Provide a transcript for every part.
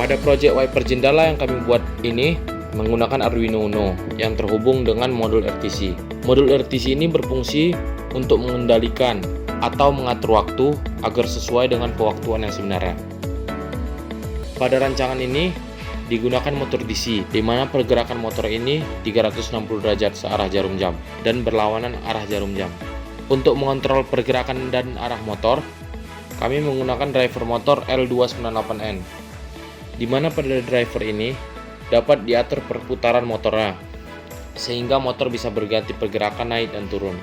Pada proyek wiper jendela yang kami buat ini menggunakan Arduino Uno yang terhubung dengan modul RTC. Modul RTC ini berfungsi untuk mengendalikan atau mengatur waktu agar sesuai dengan pewaktuan yang sebenarnya. Pada rancangan ini digunakan motor DC, di mana pergerakan motor ini 360 derajat searah jarum jam dan berlawanan arah jarum jam. Untuk mengontrol pergerakan dan arah motor, kami menggunakan driver motor L298N, di mana pada driver ini dapat diatur perputaran motornya, sehingga motor bisa berganti pergerakan naik dan turun.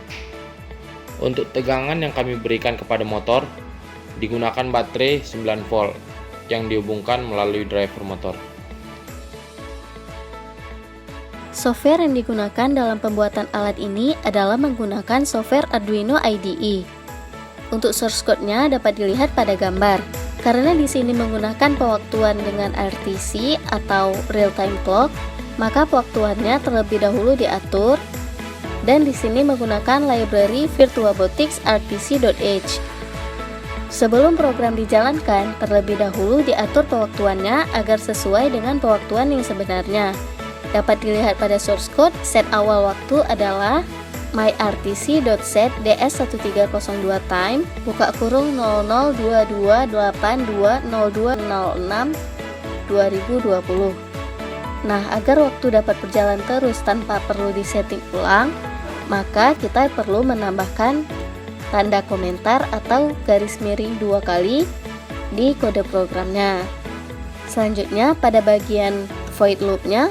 Untuk tegangan yang kami berikan kepada motor, digunakan baterai 9 volt yang dihubungkan melalui driver motor. Software yang digunakan dalam pembuatan alat ini adalah menggunakan software Arduino IDE. Untuk source code-nya dapat dilihat pada gambar. Karena di sini menggunakan pewaktuan dengan RTC atau real time clock, maka pewaktuannya terlebih dahulu diatur, dan di sini menggunakan library VirtualBotics RTC.h. Sebelum program dijalankan, terlebih dahulu diatur pewaktuannya agar sesuai dengan pewaktuan yang sebenarnya. Dapat dilihat pada source code, set awal waktu adalah myrtc.set ds1302 time buka kurung 0022820206 Nah, agar waktu dapat berjalan terus tanpa perlu disetting ulang, maka kita perlu menambahkan tanda komentar atau garis miring 2 kali di kode programnya. Selanjutnya pada bagian void loop-nya,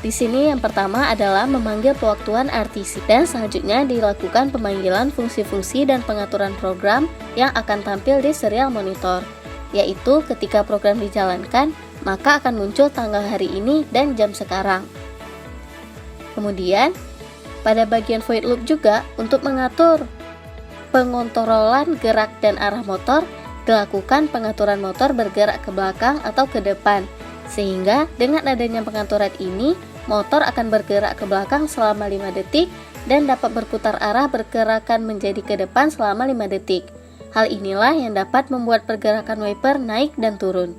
di sini yang pertama adalah memanggil pewaktuan RTC dan selanjutnya dilakukan pemanggilan fungsi-fungsi dan pengaturan program yang akan tampil di serial monitor, yaitu ketika program dijalankan, maka akan muncul tanggal hari ini dan jam sekarang. Kemudian, pada bagian void loop juga untuk mengatur pengontrolan gerak dan arah motor, dilakukan pengaturan motor bergerak ke belakang atau ke depan, sehingga dengan adanya pengaturan ini, motor akan bergerak ke belakang selama 5 detik dan dapat berputar arah pergerakan menjadi ke depan selama 5 detik. Hal inilah yang dapat membuat pergerakan wiper naik dan turun.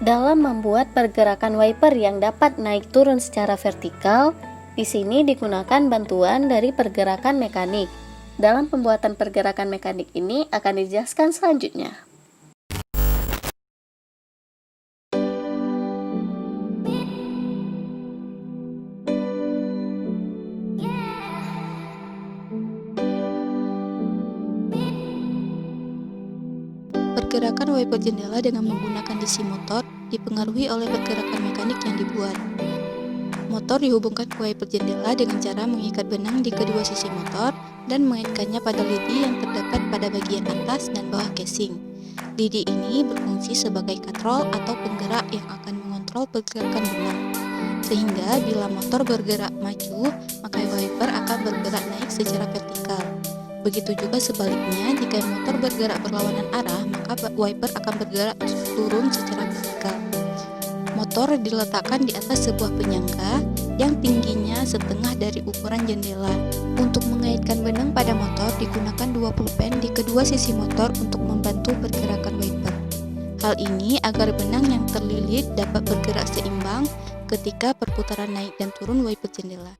Dalam membuat pergerakan wiper yang dapat naik turun secara vertikal, di sini digunakan bantuan dari pergerakan mekanik. Dalam pembuatan pergerakan mekanik ini akan dijelaskan selanjutnya. Pergerakan wiper jendela dengan menggunakan DC motor dipengaruhi oleh pergerakan mekanik yang dibuat. Motor dihubungkan ke wiper jendela dengan cara mengikat benang di kedua sisi motor dan mengaitkannya pada lidi yang terdapat pada bagian atas dan bawah casing. Lidi ini berfungsi sebagai katrol atau penggerak yang akan mengontrol pergerakan benang. Sehingga bila motor bergerak maju, maka wiper akan bergerak naik secara vertikal. Begitu juga sebaliknya, jika motor bergerak berlawanan arah, maka wiper akan bergerak turun secara vertikal. Motor diletakkan di atas sebuah penyangga yang tingginya setengah dari ukuran jendela. Untuk mengaitkan benang pada motor digunakan 2 pulpen di kedua sisi motor untuk membantu pergerakan wiper. Hal ini agar benang yang terlilit dapat bergerak seimbang ketika perputaran naik dan turun wiper jendela.